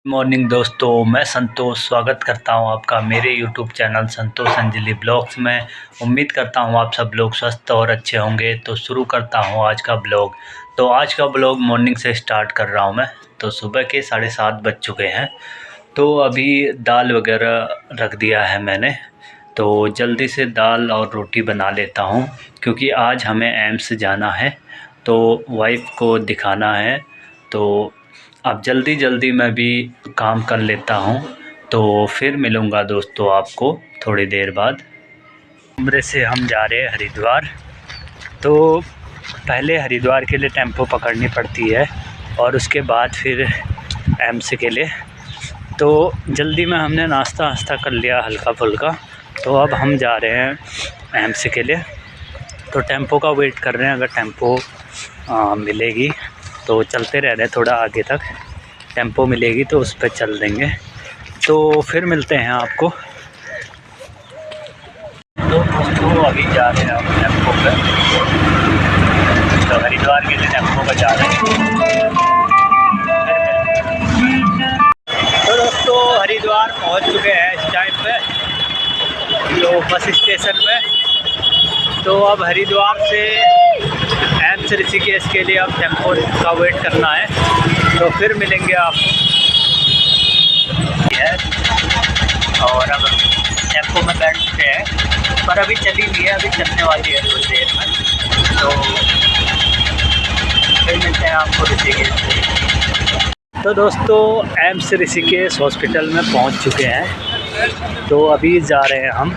Morning दोस्तों, मैं संतोष स्वागत करता हूं आपका मेरे यूट्यूब चैनल संतोष अंजलि ब्लॉग्स में। उम्मीद करता हूं आप सब लोग स्वस्थ और अच्छे होंगे। तो शुरू करता हूं आज का ब्लॉग। तो आज का ब्लॉग मॉर्निंग से स्टार्ट कर रहा हूं मैं। तो सुबह के 7:30 बज चुके हैं। तो अभी दाल वगैरह रख दिया है मैंने। तो जल्दी से दाल और रोटी बना लेता हूं, क्योंकि आज हमें एम्स जाना है, तो वाइफ को दिखाना है। तो अब जल्दी मैं भी काम कर लेता हूं। तो फिर मिलूँगा दोस्तों आपको थोड़ी देर बाद। कमरे से हम जा रहे हैं हरिद्वार। तो पहले हरिद्वार के लिए टेम्पो पकड़नी पड़ती है और उसके बाद फिर एम्स के लिए। तो जल्दी में हमने नाश्ता वास्ता कर लिया हल्का फुल्का। तो अब हम जा रहे हैं एम्स के लिए। तो टेम्पो का वेट कर रहे हैं। अगर टेम्पो मिलेगी तो चलते रह रहे हैं, थोड़ा आगे तक टेम्पो मिलेगी तो उस पर चल देंगे। तो फिर मिलते हैं आपको। तो दोस्तों अभी जा रहे हैं हम टेम्पो पे। तो हरिद्वार के लिए टेम्पो पर जा रहे हैं। तो दोस्तों हरिद्वार पहुंच चुके हैं इस टाइम पे, तो बस स्टेशन पे। तो अब हरिद्वार से एम्स ऋषिकेश के लिए अब टेम्पो का वेट करना है। तो फिर मिलेंगे आपको। और अब टेम्पो में बैठ चुके हैं, पर अभी चली नहीं है, अभी चलने वाली है थोड़ी देर में। तो फिर मिलते हैं आपको ऋषिकेश। तो दोस्तों एम्स ऋषिकेश हॉस्पिटल में पहुंच चुके हैं। तो अभी जा रहे हैं हम,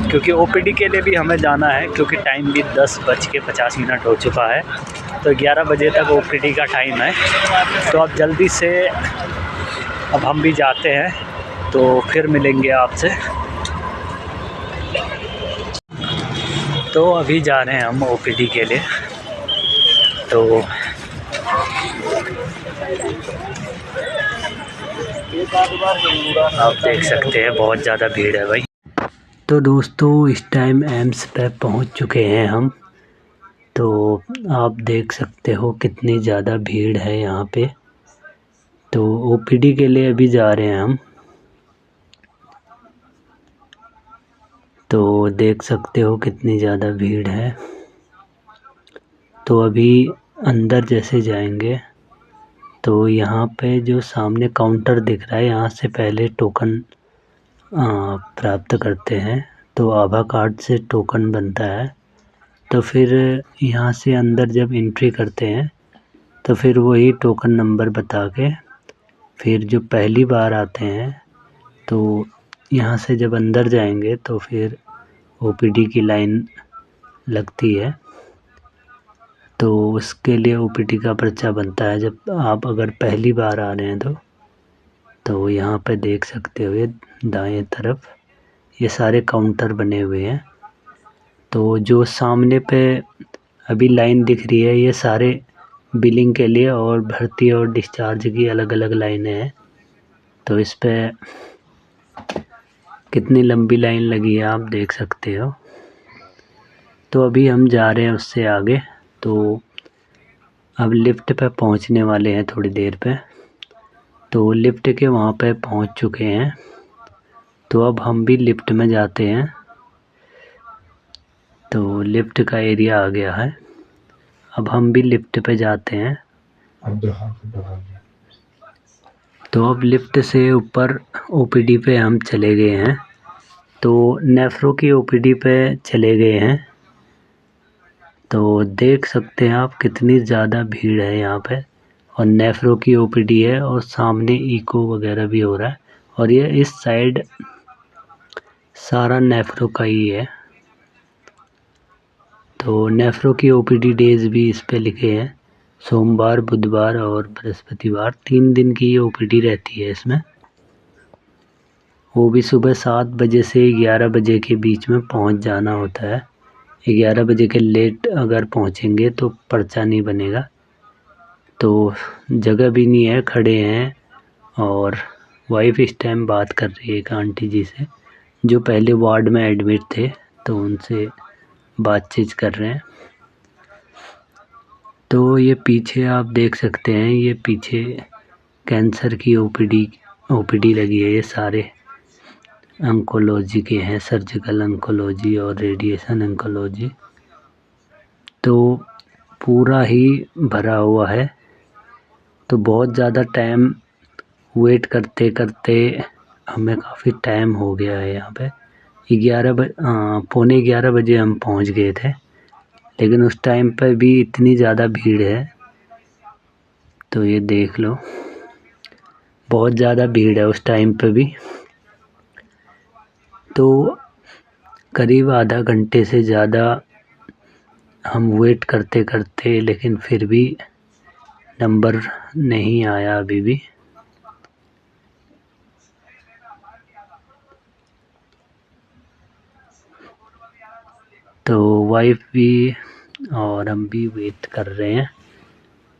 क्योंकि ओपीडी के लिए भी हमें जाना है, क्योंकि टाइम भी 10:50 हो चुका है। तो 11 बजे तक ओपीडी का टाइम है। तो अब जल्दी से अब हम भी जाते हैं। तो फिर मिलेंगे आपसे। तो अभी जा रहे हैं हम ओपीडी के लिए। तो आप देख सकते हैं बहुत ज़्यादा भीड़ है भाई। तो दोस्तों इस टाइम एम्स पे पहुंच चुके हैं हम। तो आप देख सकते हो कितनी ज़्यादा भीड़ है यहाँ पे। तो ओपीडी के लिए अभी जा रहे हैं हम। तो देख सकते हो कितनी ज़्यादा भीड़ है। तो अभी अंदर जैसे जाएंगे तो यहाँ पे जो सामने काउंटर दिख रहा है, यहाँ से पहले टोकन प्राप्त करते हैं। तो आभा कार्ड से टोकन बनता है। तो फिर यहाँ से अंदर जब एंट्री करते हैं तो फिर वही टोकन नंबर बता के फिर जो पहली बार आते हैं तो यहाँ से जब अंदर जाएंगे तो फिर ओपीडी की लाइन लगती है। तो उसके लिए ओपीडी का पर्चा बनता है। जब आप अगर पहली बार आ रहे हैं तो यहाँ पे देख सकते हो ये दाएं तरफ ये सारे काउंटर बने हुए हैं। तो जो सामने पे अभी लाइन दिख रही है, ये सारे बिलिंग के लिए और भर्ती और डिस्चार्ज की अलग अलग लाइनें हैं। तो इस पे कितनी लंबी लाइन लगी है आप देख सकते हो। तो अभी हम जा रहे हैं उससे आगे। तो अब लिफ्ट पे पहुंचने वाले हैं थोड़ी देर पे। तो लिफ्ट के वहाँ पे पहुंच चुके हैं। तो अब हम भी लिफ्ट में जाते हैं। तो लिफ्ट का एरिया आ गया है। अब हम भी लिफ्ट पे जाते हैं। तो अब लिफ्ट से ऊपर ओपीडी पे हम चले गए हैं। तो नेफ्रो की ओपीडी पे चले गए हैं। तो देख सकते हैं आप कितनी ज़्यादा भीड़ है यहाँ पे। और नेफ्रो की ओपीडी है और सामने इको वगैरह भी हो रहा है। और ये इस साइड सारा नेफ्रो का ही है। तो नेफ्रो की ओपीडी डेज भी इस पे लिखे हैं। सोमवार, बुधवार और बृहस्पतिवार 3 दिन की ओपीडी रहती है इसमें। वो भी सुबह 7 बजे से 11 बजे के बीच में पहुंच जाना होता है। 11 बजे के लेट अगर पहुंचेंगे तो पर्चा नहीं बनेगा। तो जगह भी नहीं है, खड़े हैं। और वाइफ इस टाइम बात कर रही है एक आंटी जी से, जो पहले वार्ड में एडमिट थे। तो उनसे बातचीत कर रहे हैं। तो ये पीछे आप देख सकते हैं, ये पीछे कैंसर की ओपीडी ओपीडी लगी है। ये सारे ऑन्कोलॉजी के हैं, सर्जिकल ऑन्कोलॉजी और रेडिएशन ऑन्कोलॉजी। तो पूरा ही भरा हुआ है। तो बहुत ज़्यादा टाइम वेट करते करते हमें काफ़ी टाइम हो गया है। यहाँ पे 11 बजे हम पहुँच गए थे, लेकिन उस टाइम पर भी इतनी ज़्यादा भीड़ है। तो ये देख लो, बहुत ज़्यादा भीड़ है उस टाइम पे भी। तो करीब आधा घंटे से ज़्यादा हम वेट करते करते, लेकिन फिर भी नंबर नहीं आया अभी भी। तो वाइफ भी और हम भी वेट कर रहे हैं।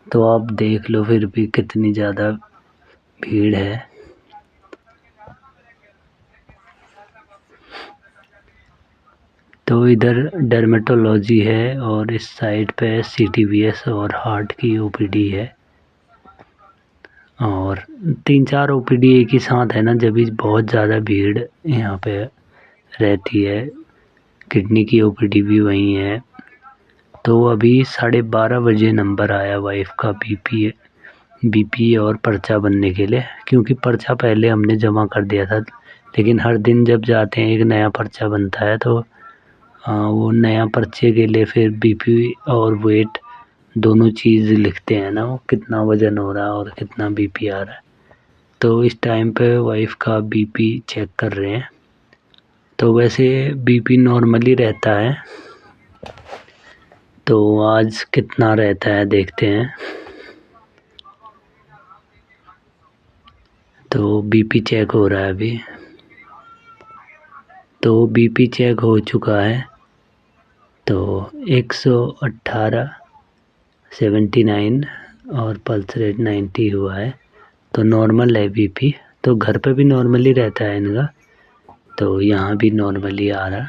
तो आप देख लो फिर भी कितनी ज़्यादा भीड़ है। तो इधर डर्मेटोलॉजी है और इस साइड पे CTVS और हार्ट की OPD है। और 3-4 OPD एक ही साथ है ना, जब भी बहुत ज़्यादा भीड़ यहाँ पे रहती है। किडनी की OPD भी वहीं है। तो अभी 12:30 बजे नंबर आया वाइफ का BP और पर्चा बनने के लिए, क्योंकि पर्चा पहले हमने जमा कर दिया था। लेकिन हर दिन जब जाते हैं एक नया पर्चा बनता है, तो वो नया पर्चे के लिए फिर BP और वेट दोनों चीज़ लिखते हैं ना, वो कितना वज़न हो रहा है और कितना BP आ रहा है। तो इस टाइम पे वाइफ का BP चेक कर रहे हैं। तो वैसे BP नॉर्मली रहता है। तो आज कितना रहता है देखते हैं। तो BP चेक हो रहा है अभी। तो BP चेक हो चुका है। तो 118/79 और पल्स रेट 90 हुआ है। तो नॉर्मल है BP। तो घर पे भी नॉर्मली रहता है इनका, तो यहाँ भी नॉर्मली आ रहा।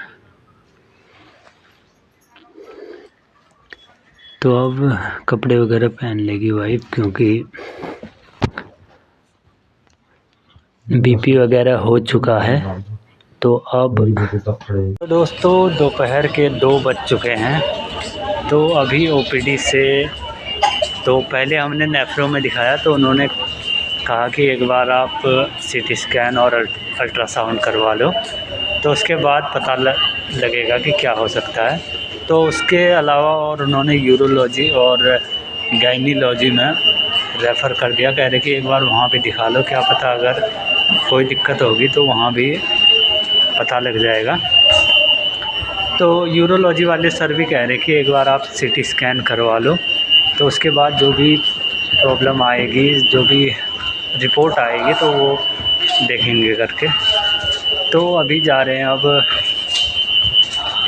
तो अब कपड़े वगैरह पहन लेगी वाइफ, क्योंकि BP वगैरह हो चुका है। तो अब तो दोस्तों दोपहर के 2 बज चुके हैं। तो अभी OPD से, तो पहले हमने नेफ्रो में दिखाया, तो उन्होंने कहा कि एक बार आप CT स्कैन और अल्ट्रासाउंड करवा लो, तो उसके बाद पता लगेगा कि क्या हो सकता है। तो उसके अलावा और उन्होंने यूरोलॉजी और गायनीलॉजी में रेफ़र कर दिया। कह रहे कि एक बार वहाँ भी दिखा लो, क्या पता अगर कोई दिक्कत होगी तो वहाँ भी पता लग जाएगा। तो यूरोलॉजी वाले सर भी कह रहे कि एक बार आप CT स्कैन करवा लो, तो उसके बाद जो भी प्रॉब्लम आएगी, जो भी रिपोर्ट आएगी, तो वो देखेंगे करके। तो अभी जा रहे हैं अब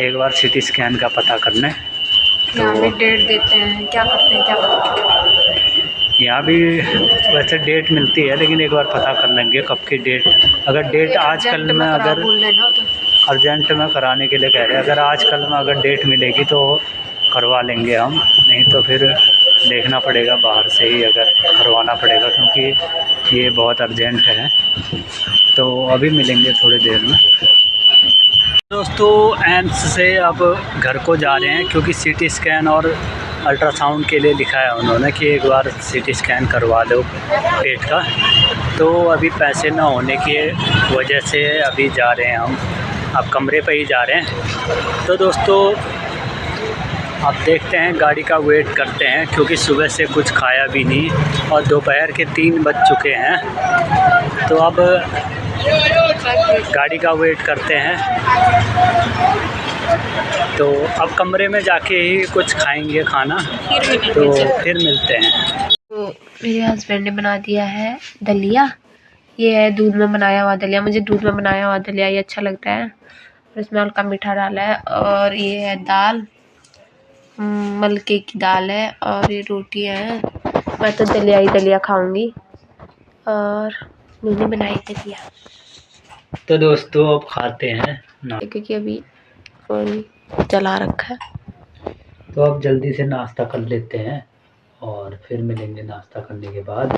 एक बार CT स्कैन का पता करने। यहाँ भी डेट देते हैं, क्या करते हैं, क्या करते हैं। यहाँ भी वैसे डेट मिलती है, लेकिन एक बार पता कर लेंगे कब की डेट। अगर डेट आजकल में, अगर अर्जेंट में कराने के लिए कह रहे हैं, अगर आजकल में अगर डेट मिलेगी तो करवा लेंगे हम, नहीं तो फिर देखना पड़ेगा बाहर से ही अगर करवाना पड़ेगा, क्योंकि ये बहुत अर्जेंट है। तो अभी मिलेंगे थोड़ी देर में। दोस्तों एम्स से अब घर को जा रहे हैं, क्योंकि CT स्कैन और अल्ट्रासाउंड के लिए लिखा है उन्होंने कि एक बार CT स्कैन करवा लो पेट का। तो अभी पैसे ना होने की वजह से अभी जा रहे हैं हम, अब कमरे पे ही जा रहे हैं। तो दोस्तों अब देखते हैं, गाड़ी का वेट करते हैं, क्योंकि सुबह से कुछ खाया भी नहीं और दोपहर के 3 बज चुके हैं। तो अब गाड़ी का वेट करते हैं। तो अब कमरे में जाके ही कुछ खाएंगे खाना, तो फिर मिलते हैं। तो मेरे हस्बैंड ने बना दिया है दलिया। ये है दूध में बनाया हुआ दलिया। मुझे दूध में बनाया हुआ दलिया ये अच्छा लगता है, और इसमें हल्का मीठा डाला है। और ये है दाल, मलके की दाल है, और ये रोटी है। मैं तो दलिया ही दलिया खाऊंगी, और मैंने बनाई दलिया। तो दोस्तों अब खाते हैं क्योंकि अभी फोन चला रखा है। तो अब जल्दी से नाश्ता कर लेते हैं और फिर मिलेंगे नाश्ता करने के बाद।